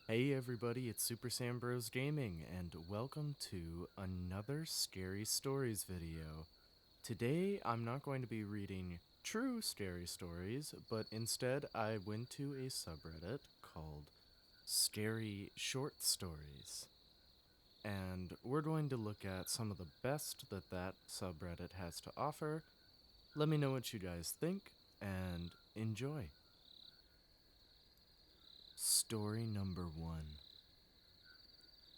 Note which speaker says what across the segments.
Speaker 1: Hey everybody, it's Super Sam Bros Gaming, and welcome to another Scary Stories video. Today, I'm not going to be reading true scary stories, but instead I went to a subreddit called Scary Short Stories. And we're going to look at some of the best that subreddit has to offer. Let me know what you guys think, and enjoy. Story number 1.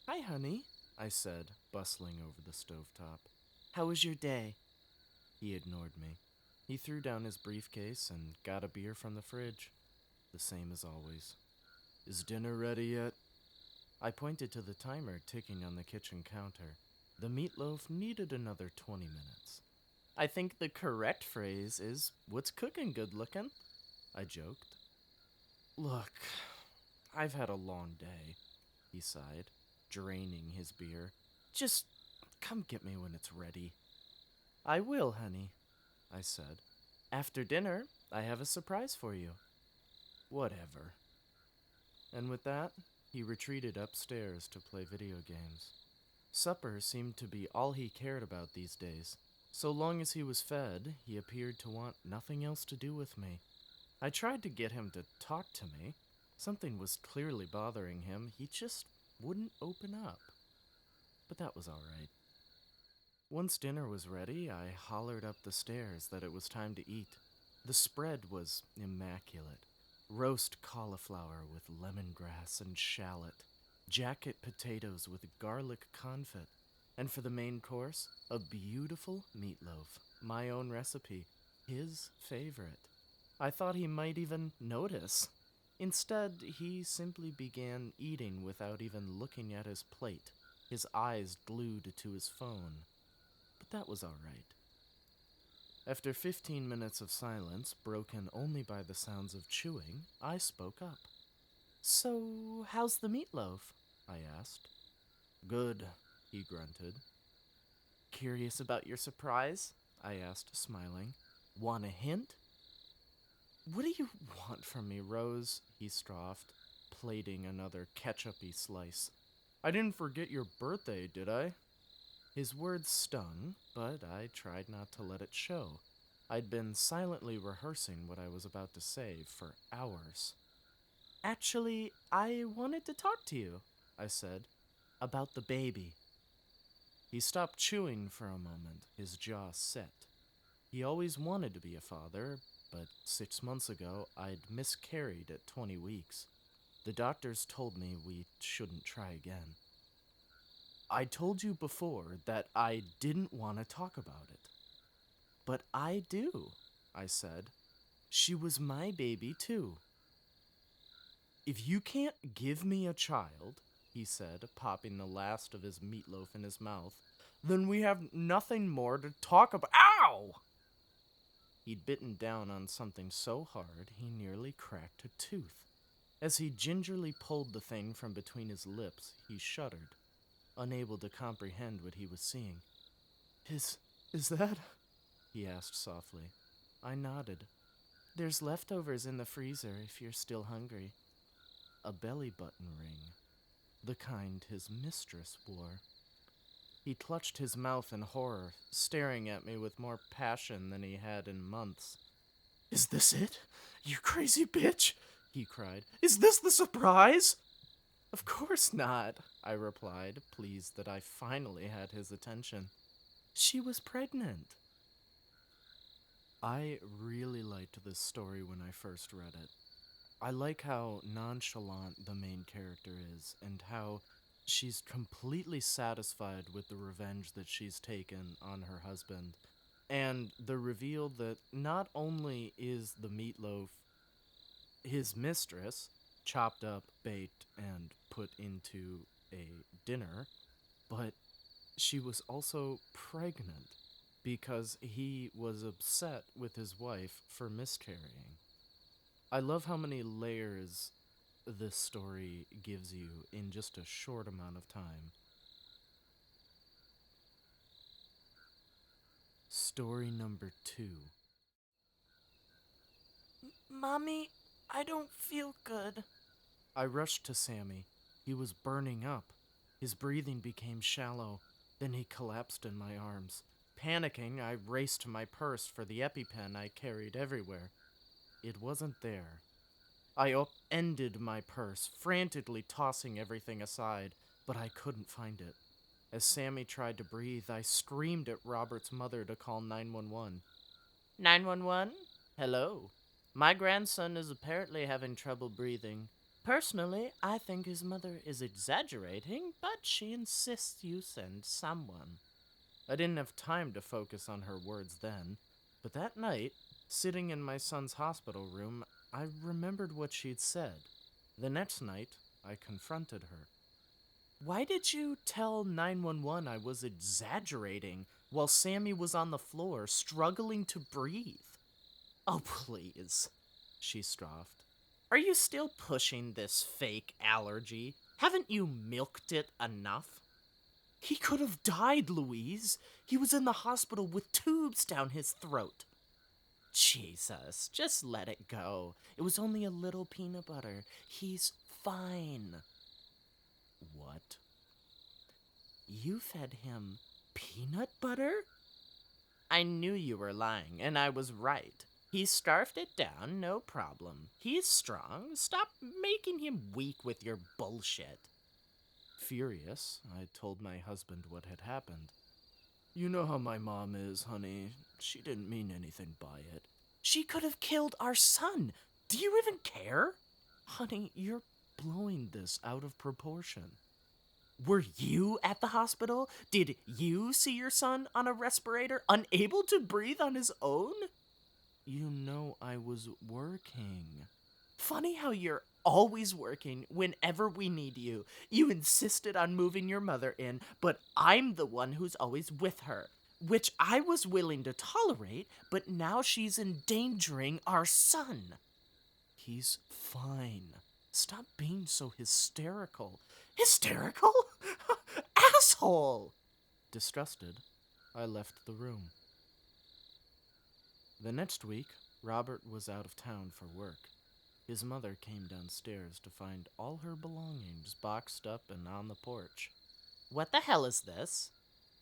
Speaker 1: Hi, honey, I said, bustling over the stovetop. How was your day? He ignored me. He threw down his briefcase and got a beer from the fridge. The same as always. Is dinner ready yet? I pointed to the timer ticking on the kitchen counter. The meatloaf needed another 20 minutes. I think the correct phrase is, what's cooking, good looking? I joked. Look, I've had a long day, he sighed, draining his beer. Just come get me when it's ready. I will, honey, I said. After dinner, I have a surprise for you. Whatever. And with that, he retreated upstairs to play video games. Supper seemed to be all he cared about these days. So long as he was fed, he appeared to want nothing else to do with me. I tried to get him to talk to me. Something was clearly bothering him. He just wouldn't open up. But that was all right. Once dinner was ready, I hollered up the stairs that it was time to eat. The spread was immaculate. Roast cauliflower with lemongrass and shallot, jacket potatoes with garlic confit, and for the main course, a beautiful meatloaf, my own recipe, his favorite. I thought he might even notice. Instead, he simply began eating without even looking at his plate, his eyes glued to his phone. But that was all right. After 15 minutes of silence, broken only by the sounds of chewing, I spoke up. So, how's the meatloaf? I asked. Good, he grunted. Curious about your surprise? I asked, smiling. Want a hint? What do you want from me, Rose? He scoffed, plating another ketchup-y slice. I didn't forget your birthday, did I? His words stung, but I tried not to let it show. I'd been silently rehearsing what I was about to say for hours. Actually, I wanted to talk to you, I said, about the baby. He stopped chewing for a moment, his jaw set. He always wanted to be a father, but 6 months ago, I'd miscarried at 20 weeks. The doctors told me we shouldn't try again. I told you before that I didn't want to talk about it. But I do, I said. She was my baby, too. If you can't give me a child, he said, popping the last of his meatloaf in his mouth, then we have nothing more to talk about. Ow! He'd bitten down on something so hard he nearly cracked a tooth. As he gingerly pulled the thing from between his lips, he shuddered, unable to comprehend what he was seeing. Is that? He asked softly. I nodded. There's leftovers in the freezer if you're still hungry. A belly button ring, the kind his mistress wore. He clutched his mouth in horror, staring at me with more passion than he had in months. Is this it? You crazy bitch! He cried. Is this the surprise? Of course not, I replied, pleased that I finally had his attention. She was pregnant. I really liked this story when I first read it. I like how nonchalant the main character is, and how she's completely satisfied with the revenge that she's taken on her husband. And the reveal that not only is the meatloaf his mistress, chopped up, baked, and put into a dinner, but she was also pregnant because he was upset with his wife for miscarrying. I love how many layers this story gives you in just a short amount of time. Story number 2. Mommy, I don't feel good. I rushed to Sammy. He was burning up. His breathing became shallow. Then he collapsed in my arms. Panicking, I raced to my purse for the EpiPen I carried everywhere. It wasn't there. I upended my purse, frantically tossing everything aside, but I couldn't find it. As Sammy tried to breathe, I screamed at Robert's mother to call 911. 911? Hello. My grandson is apparently having trouble breathing. Personally, I think his mother is exaggerating, but she insists you send someone. I didn't have time to focus on her words then, but that night, sitting in my son's hospital room, I remembered what she'd said. The next night, I confronted her. Why did you tell 911 I was exaggerating while Sammy was on the floor struggling to breathe? Oh, please, she scoffed. Are you still pushing this fake allergy? Haven't you milked it enough? He could have died, Louise. He was in the hospital with tubes down his throat. Jesus, just let it go. It was only a little peanut butter. He's fine. What? You fed him peanut butter? I knew you were lying, and I was right. He scarfed it down, no problem. He's strong. Stop making him weak with your bullshit. Furious, I told my husband what had happened. You know how my mom is, honey. She didn't mean anything by it. She could have killed our son. Do you even care? Honey, you're blowing this out of proportion. Were you at the hospital? Did you see your son on a respirator, unable to breathe on his own? You know I was working. Funny how you're always working whenever we need you. You insisted on moving your mother in, but I'm the one who's always with her, which I was willing to tolerate, but now she's endangering our son. He's fine. Stop being so hysterical. Hysterical? Asshole! Distrusted, I left the room. The next week, Robert was out of town for work. His mother came downstairs to find all her belongings boxed up and on the porch. What the hell is this?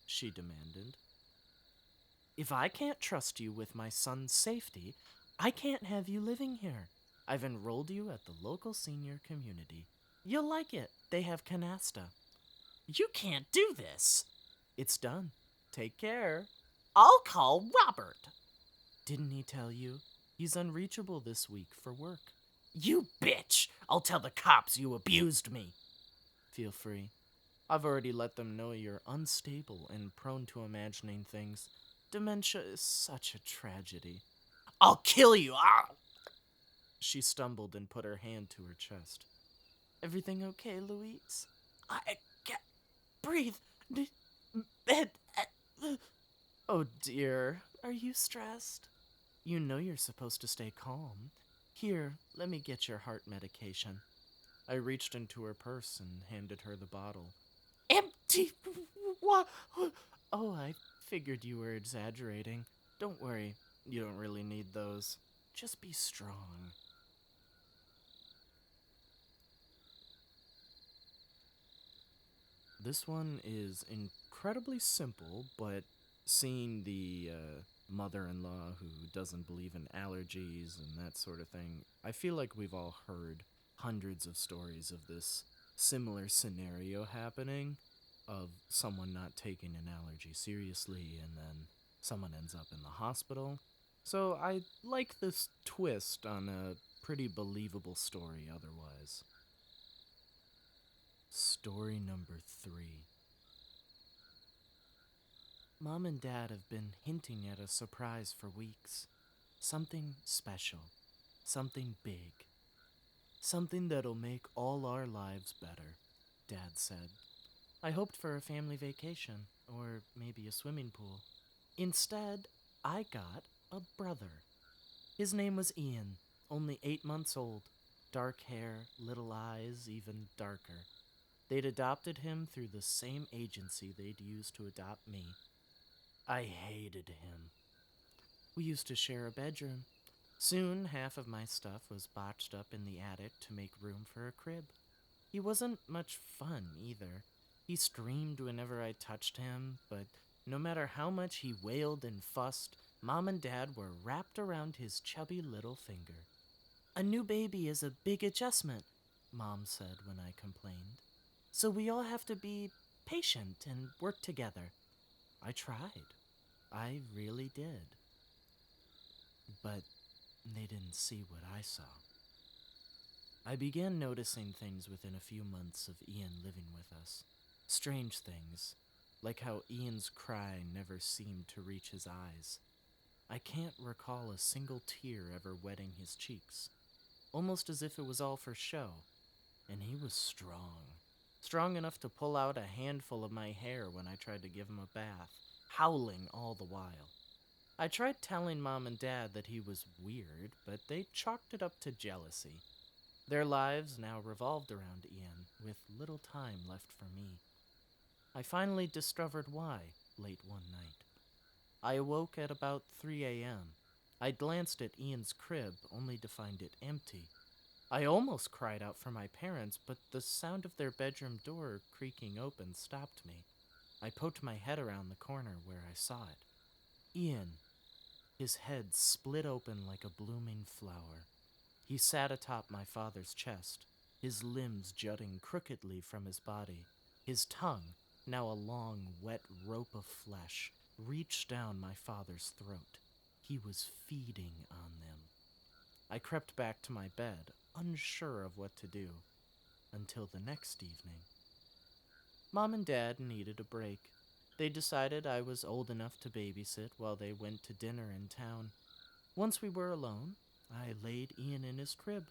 Speaker 1: She demanded. If I can't trust you with my son's safety, I can't have you living here. I've enrolled you at the local senior community. You'll like it. They have canasta. You can't do this. It's done. Take care. I'll call Robert. Didn't he tell you? He's unreachable this week for work. You bitch! I'll tell the cops you abused me. Feel free. I've already let them know you're unstable and prone to imagining things. Dementia is such a tragedy. I'll kill you! Ah! She stumbled and put her hand to her chest. Everything okay, Louise? I can't breathe. Oh dear, are you stressed? You know you're supposed to stay calm. Here, let me get your heart medication. I reached into her purse and handed her the bottle. Empty! What? Oh, I figured you were exaggerating. Don't worry, you don't really need those. Just be strong. This one is incredibly simple, but seeing the mother-in-law who doesn't believe in allergies and that sort of thing, I feel like we've all heard hundreds of stories of this similar scenario happening, of someone not taking an allergy seriously and then someone ends up in the hospital. So I like this twist on a pretty believable story otherwise. Story number 3. Mom and Dad have been hinting at a surprise for weeks. Something special. Something big. Something that'll make all our lives better, Dad said. I hoped for a family vacation, or maybe a swimming pool. Instead, I got a brother. His name was Ian, only 8 months old. Dark hair, little eyes, even darker. They'd adopted him through the same agency they'd used to adopt me. I hated him. We used to share a bedroom. Soon, half of my stuff was boxed up in the attic to make room for a crib. He wasn't much fun either. He screamed whenever I touched him, but no matter how much he wailed and fussed, Mom and Dad were wrapped around his chubby little finger. A new baby is a big adjustment, Mom said when I complained. So we all have to be patient and work together. I tried. I really did. But they didn't see what I saw. I began noticing things within a few months of Ian living with us. Strange things, like how Ian's cry never seemed to reach his eyes. I can't recall a single tear ever wetting his cheeks, almost as if it was all for show. And he was strong. Strong enough to pull out a handful of my hair when I tried to give him a bath, howling all the while. I tried telling Mom and Dad that he was weird, but they chalked it up to jealousy. Their lives now revolved around Ian, with little time left for me. I finally discovered why late one night. I awoke at about 3 a.m. I glanced at Ian's crib, only to find it empty. I almost cried out for my parents, but the sound of their bedroom door creaking open stopped me. I poked my head around the corner where I saw it. Ian, his head split open like a blooming flower. He sat atop my father's chest, his limbs jutting crookedly from his body. His tongue, now a long, wet rope of flesh, reached down my father's throat. He was feeding on them. I crept back to my bed, unsure of what to do, until the next evening. Mom and Dad needed a break. They decided I was old enough to babysit while they went to dinner in town. Once we were alone, I laid Ian in his crib.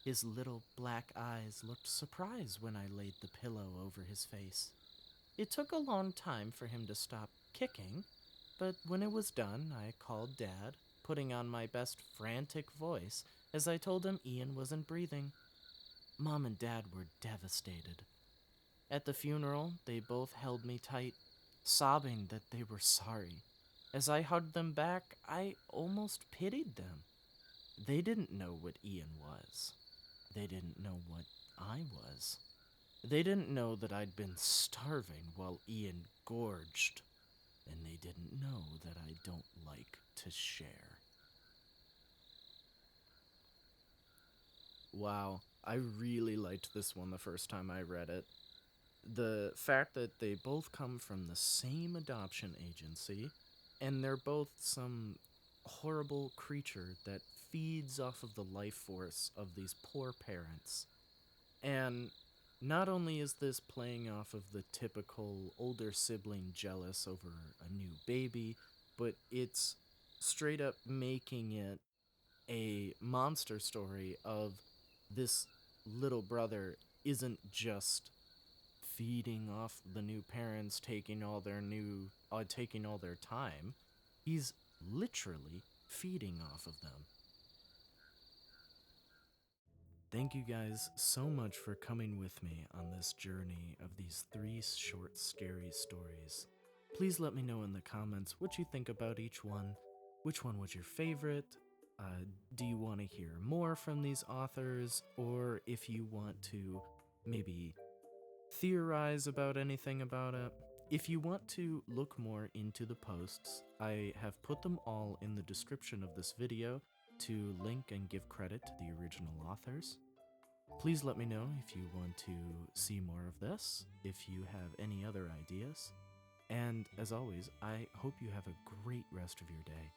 Speaker 1: His little black eyes looked surprised when I laid the pillow over his face. It took a long time for him to stop kicking, but when it was done, I called Dad, putting on my best frantic voice as I told him Ian wasn't breathing. Mom and Dad were devastated. At the funeral, they both held me tight, sobbing that they were sorry. As I hugged them back, I almost pitied them. They didn't know what Ian was. They didn't know what I was. They didn't know that I'd been starving while Ian gorged. And they didn't know that I don't like to share. Wow, I really liked this one the first time I read it. The fact that they both come from the same adoption agency, and they're both some horrible creature that feeds off of the life force of these poor parents. And not only is this playing off of the typical older sibling jealous over a new baby, but it's straight up making it a monster story of this little brother isn't just feeding off the new parents, taking all their time. He's literally feeding off of them. Thank you guys so much for coming with me on this journey of these three short, scary stories. Please let me know in the comments what you think about each one. Which one was your favorite? Do you want to hear more from these authors? Or if you want to maybe theorize about anything about it? If you want to look more into the posts, I have put them all in the description of this video to link and give credit to the original authors. Please let me know if you want to see more of this, if you have any other ideas. And as always, I hope you have a great rest of your day.